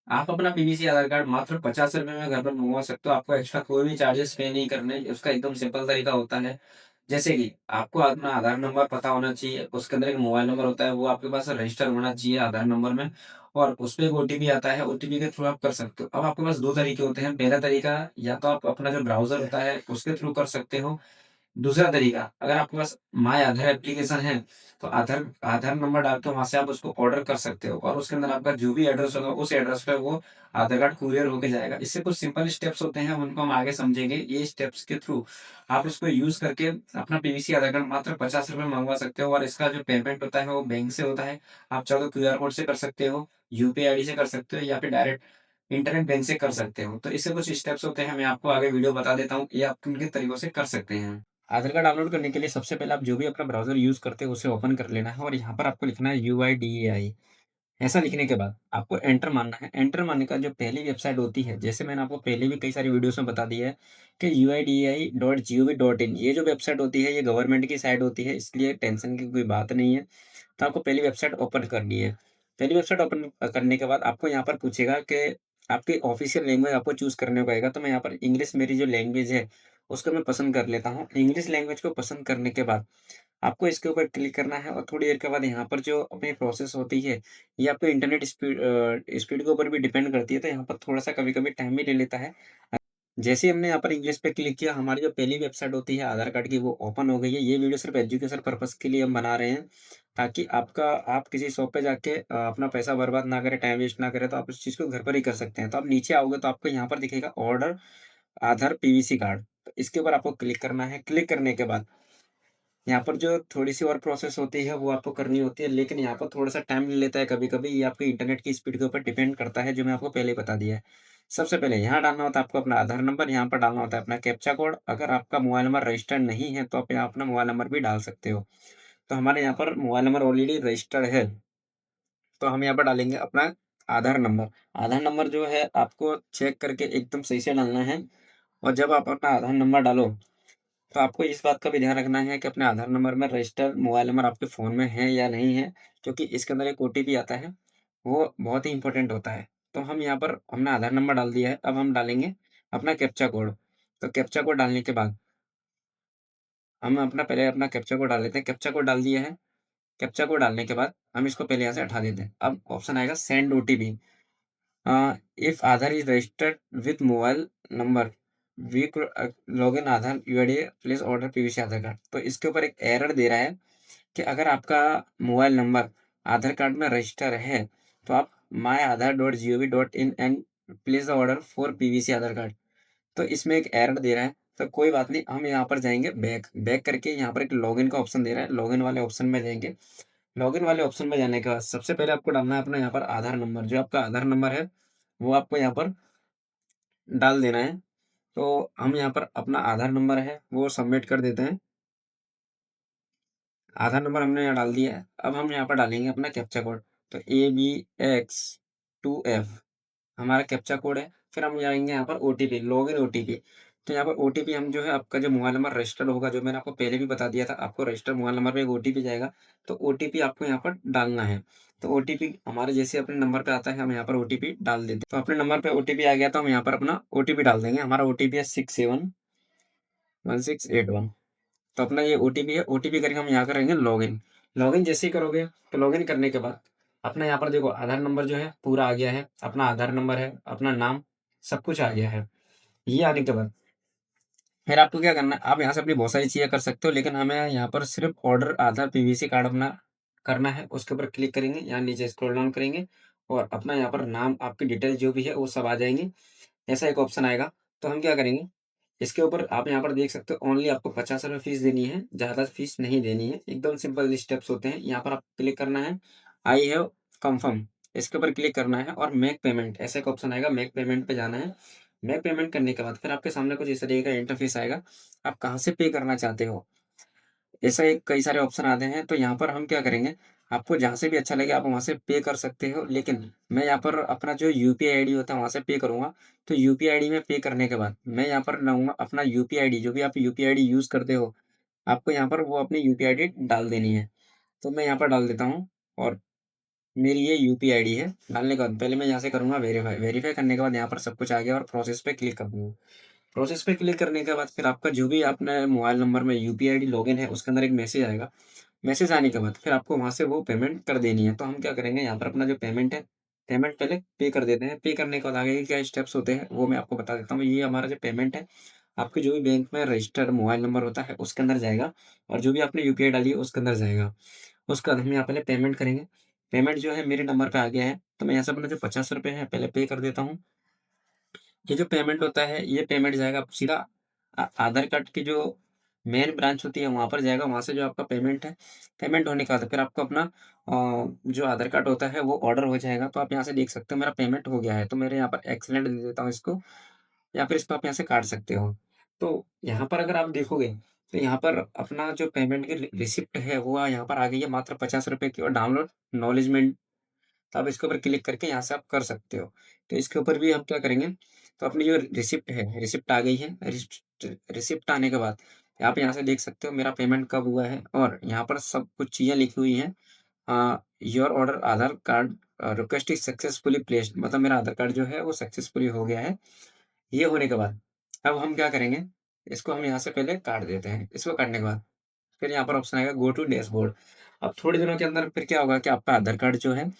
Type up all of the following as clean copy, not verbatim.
आप अपना PVC Aadhaar card मात्र ₹50 में घर पर मँगवा सकते हो। आपको एक्स्ट्रा कोई भी चार्जेस पे नहीं करने। उसका एकदम सिंपल तरीका होता है। जैसे कि आपको अपना आधार नंबर पता होना चाहिए, उसके अंदर एक मोबाइल नंबर होता है, वो आपके पास रजिस्टर होना चाहिए आधार नंबर में और उसपे एक ओटीपी आता है, ओटीपी के थ्रू आप कर सकते हो। अब आपके पास 2 तरीके होते हैं, पहला तरीका या तो आप अपना जो ब्राउज़र होता है, उसके थ्रू कर सकते हो। दूसरा तरीका, अगर आपके पास माय आधार एप्लीकेशन है, तो आधार आधार नंबर डाल के वहाँ से आप उसको ऑर्डर कर सकते हो और उसके अंदर आपका जो भी एड्रेस होगा, उस एड्रेस पे वो आधार कार्ड कुरियर होके जाएगा। इससे कुछ सिंपल स्टेप्स होते हैं, उनको हम आगे समझेंगे। ये स्टेप्स के थ्रू आप उसको यूज़ करके अपना पीवीसी आधार कार्ड मात्र ₹50 मँगवा सकते हो और इसका जो पेमेंट होता है, वो बैंक से होता है। आप चाहो तो क्यूआर कोड से कर सकते हो, यूपीआई आईडी से कर सकते हो या फिर डायरेक्ट इंटरनेट बैंक से कर सकते हो। तो इससे कुछ स्टेप्स होते हैं, मैं आपको आगे वीडियो बता देता हूँ, ये आप किन-किन तरीकों से कर सकते हैं। आधार कार्ड डाउनलोड करने के लिए सबसे पहले आप जो भी अपना ब्राउज़र यूज़ करते हो उसे ओपन कर लेना है और यहाँ पर आपको लिखना है यूआईडीएआई। ऐसा लिखने के बाद आपको एंटर मारना है। एंटर मारने का जो पहली वेबसाइट होती है, जैसे मैंने आपको पहले भी कई सारी वीडियोज़ में बता दिया है कि uidai.gov.in ये जो वेबसाइट होती है, ये गवर्नमेंट की साइट होती है, इसलिए टेंशन की कोई बात नहीं है। तो आपको पहली वेबसाइट ओपन करनी है। पहली वेबसाइट ओपन करने के बाद आपको यहाँ पर पूछेगा कि आपकी ऑफ़िशियल लैंग्वेज आपको चूज़ करने को कहेगा, तो मैं यहाँ पर इंग्लिश मेरी जो लैंग्वेज है, उसको मैं पसंद कर लेता हूँ। इंग्लिश लैंग्वेज को पसंद करने के बाद आपको इसके ऊपर क्लिक करना है और थोड़ी देर के बाद यहाँ पर जो अपनी प्रोसेस होती है, ये आपको इंटरनेट स्पीड के ऊपर भी डिपेंड करती है, तो यहाँ पर थोड़ा-सा कभी-कभी टाइम भी ले लेता है। जैसे ही हमने यहाँ पर इंग्लिश पे क्लिक किया, हमारी जो पहली वेबसाइट होती है आधार कार्ड की, वो ओपन हो गई है। ये वीडियो सिर्फ़ एजुकेशन पर्पज़ के लिए हम बना रहे हैं, ताकि आप किसी शॉप पे जाके अपना पैसा बर्बाद ना करें, टाइम वेस्ट ना करें, तो आप इस चीज़ को घर पर ही कर सकते हैं। तो आप नीचे आओगे तो आपको यहाँ पर दिखेगा ऑर्डर आधार पीवीसी कार्ड, तो इसके ऊपर आपको क्लिक करना है। क्लिक करने के बाद यहाँ पर जो थोड़ी-सी और प्रोसेस होती है, वो आपको करनी होती है, लेकिन यहाँ पर थोड़ा-सा टाइम ले लेता है कभी-कभी, ये आपके इंटरनेट की स्पीड के ऊपर डिपेंड करता है, जो मैं आपको पहले ही बता दिया है। सबसे पहले यहाँ डालना होता है आपको अपना आधार नंबर, यहाँ पर डालना होता है अपना कैप्चा कोड। अगर आपका मोबाइल नंबर रजिस्टर्ड नहीं है, तो आप यहाँ अपना मोबाइल नंबर भी डाल सकते हो। तो हमारे यहाँ पर मोबाइल नंबर ऑलरेडी रजिस्टर्ड है, तो हम यहाँ पर डालेंगे अपना आधार नंबर। आधार नंबर जो है, आपको चेक करके एकदम सही से डालना है और जब आप अपना आधार नंबर डालो, तो आपको इस बात का भी ध्यान रखना है कि अपने आधार नंबर में रजिस्टर मोबाइल नंबर आपके फ़ोन में है या नहीं है, क्योंकि इसके अंदर एक ओटीपी आता है, वो बहुत ही इम्पोर्टेंट होता है। तो हम यहाँ पर हमने आधार नंबर डाल दिया है, अब हम डालेंगे अपना कैप्चा कोड। तो कैप्चा कोड डालने के बाद हम अपना पहले अपना कैप्चा कोड डाल लेते हैं। कैप्चा कोड डाल दिया है, कैप्चा कोड डालने के बाद हम इसको पहले यहाँ से हटा देते हैं। अब ऑप्शन आएगा send OTP. If Aadhaar is registered with mobile number we could log in Aadhaar UID please order PVC Aadhaar card. तो इसके ऊपर एक एरर दे रहा है कि अगर आपका मोबाइल नंबर आधार कार्ड में रजिस्टर है, तो आप my Aadhaar dot gov dot in and place the order for PVC Aadhaar card. तो इसमें एक एरर दे रहा है, तो कोई बात नहीं, हम यहाँ पर जाएँगे बैक। बैक करके यहाँ पर एक लॉगिन का ऑप्शन दे रहा है, लॉगिन वाले ऑप्शन में जाएँगे। लॉगिन वाले ऑप्शन में जाने के बाद सबसे पहले आपको डालना है अपना यहाँ पर आधार नंबर। जो आपका आधार नंबर है, वो आपको यहाँ पर डाल देना है। तो हम यहाँ पर अपना आधार नंबर है, वो सबमिट कर देते हैं। आधार नंबर हमने यहाँ डाल दिया है। अब हम यहाँ पर डालेंगे अपना कैप्चा कोड। तो ABX2F हमारा कैप्चा कोड है। फिर हम जाएँगे यहाँ पर ओटीपी, लॉगिन ओटीपी। तो यहाँ पर ओटीपी हम जो है, आपका जो मोबाइल नंबर रजिस्टर्ड होगा, जो मैंने आपको पहले भी बता दिया था, आपको रजिस्टर्ड मोबाइल नंबर पे एक ओटीपी जाएगा, तो ओटीपी आपको यहाँ पर डालना है। तो ओटीपी हमारे जैसे अपने नंबर पे आता है, हम यहाँ पर ओटीपी डाल देते हैं। तो अपने नंबर पे ओटीपी आ गया, तो हम यहाँ पर अपना ओटीपी डाल देंगे। हमारा ओटीपी है 671681। तो अपना ये ओटीपी है, ओटीपी करके हम यहाँ करेंगे लॉगिन। लॉगिन जैसे ही करोगे, तो लॉगिन करने के बाद अपना यहाँ पर देखो आधार नंबर जो है पूरा आ गया है, अपना आधार नंबर है, अपना नाम, सब कुछ आ गया है। ये आने के बाद फिर आपको क्या करना है, आप यहाँ से अपनी बहुत सारी चीज़ें कर सकते हो, लेकिन हमें यहाँ पर सिर्फ़ ऑर्डर आधार पीवीसी कार्ड अपना करना है। उसके ऊपर क्लिक करेंगे, यहाँ नीचे स्क्रॉल डाउन करेंगे और अपना यहाँ पर नाम, आपकी डिटेल जो भी है, वो सब आ जाएँगी। ऐसा एक ऑप्शन आएगा, तो हम क्या करेंगे, इसके ऊपर आप यहाँ पर देख सकते हो ओनली आपको ₹50 फीस देनी है, ज़्यादा फीस नहीं देनी है। एकदम सिंपल स्टेप्स होते हैं। यहाँ पर आप क्लिक करना है, आई हैव कन्फर्म, इसके ऊपर क्लिक करना है और मेक पेमेंट ऐसा एक ऑप्शन आएगा, मेक पेमेंट पे जाना है। मेक पेमेंट करने के बाद फिर आपके सामने कुछ इस तरीके का इंटरफेस आएगा, आप कहाँ से पे करना चाहते हो। ऐसा एक कई सारे ऑप्शन आते हैं, तो यहाँ पर हम क्या करेंगे, आपको जहाँ से भी अच्छा लगे आप वहाँ से पे कर सकते हो, लेकिन मैं यहाँ पर अपना जो यूपीआई आईडी होता है वहाँ से पे करूँगा। तो यूपीआई आईडी में पे करने के बाद मैं यहाँ पर लाऊँगा अपना यूपीआई आईडी, जो भी आप यूपीआई आईडी यूज़ करते हो, आपको यहाँ पर वो अपनी यूपीआई आईडी डाल देनी है। तो मैं यहाँ पर डाल देता हूँ और मेरी ये यूपीआई आईडी है। डालने के बाद पहले मैं यहाँ से करूँगा वेरीफ़ाई, वेरीफ़ाई करने के बाद यहाँ पर सब कुछ आ गया और प्रोसेस पे क्लिक कर दूँगा। प्रोसेस पे क्लिक करने के बाद फिर आपका जो भी आपने मोबाइल नंबर में यूपीआई आईडी लॉगिन है, उसके अंदर एक मैसेज आएगा। मैसेज आने के बाद फिर आपको वहाँ से वो पेमेंट कर देनी है। तो हम क्या करेंगे यहाँ पर अपना जो पेमेंट है, पेमेंट पहले पे कर देते हैं। पे करने के बाद आगे के क्या स्टेप्स होते हैं, वो मैं आपको बता देता हूँ। ये हमारा जो पेमेंट है, आपके जो भी बैंक में रजिस्टर्ड मोबाइल नंबर होता है, उसके अंदर जाएगा और जो भी आपने यूपीआई डाली है, उसके अंदर जाएगा। उसके बाद हम यहाँ पहले पेमेंट करेंगे। पेमेंट जो है मेरे नंबर पे आ गया है, तो मैं यहाँ से अपना जो ₹50 है, पहले पे कर देता हूँ। ये जो पेमेंट होता है, ये पेमेंट जाएगा सीधा आधार कार्ड की जो मेन ब्रांच होती है, वहाँ पर जाएगा। वहाँ से जो आपका पेमेंट है, पेमेंट होने के बाद फिर आपको अपना जो आधार कार्ड होता है, वो ऑर्डर हो जाएगा। तो आप यहाँ से देख सकते हो मेरा पेमेंट हो गया है, तो मेरे यहाँ पर एक्सीलेंट दे देता हूँ इसको या फिर इसको आप यहाँ से काट सकते हो। तो यहाँ पर अगर आप देखोगे, तो यहाँ पर अपना जो पेमेंट की रिसिप्ट है, वो यहाँ पर आ गई है मात्र ₹50 की और डाउनलोड एक्नॉलेजमेंट। तो आप इसके ऊपर क्लिक करके यहाँ से आप कर सकते हो। तो इसके ऊपर भी हम क्या करेंगे, तो अपनी जो रिसिप्ट है, रिसिप्ट आ गई है। रिसिप्ट आने के बाद आप यहाँ से देख सकते हो मेरा पेमेंट कब हुआ है और यहाँ पर सब कुछ चीज़ें लिखी हुई हैं। Your order Aadhaar card request is successfully placed, मतलब मेरा आधार कार्ड जो है वो सक्सेसफुली हो गया है। ये होने के बाद अब हम क्या करेंगे, इसको हम यहाँ से पहले काट देते हैं। इसको काटने के बाद फिर यहाँ पर ऑप्शन आएगा गो टू डैशबोर्ड। अब थोड़े दिनों के अंदर फिर क्या होगा कि आपका आधार कार्ड जो है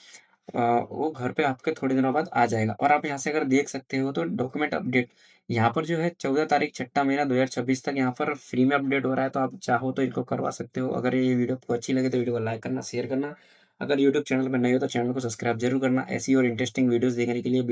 वो घर पे आपके थोड़े दिनों बाद आ जाएगा और आप यहाँ से अगर देख सकते हो तो डॉक्यूमेंट अपडेट यहाँ पर जो है 14 तारीख 6 महीना 2026 तक यहाँ पर फ्री में अपडेट हो रहा है, तो आप चाहो तो इनको करवा सकते हो। अगर ये वीडियो आपको अच्छी लगे तो वीडियो को लाइक करना, शेयर करना। अगर यूट्यूब चैनल पर नए हो तो चैनल को सब्सक्राइब जरूर करना। ऐसी और इंटरेस्टिंग वीडियोस देखने के लिए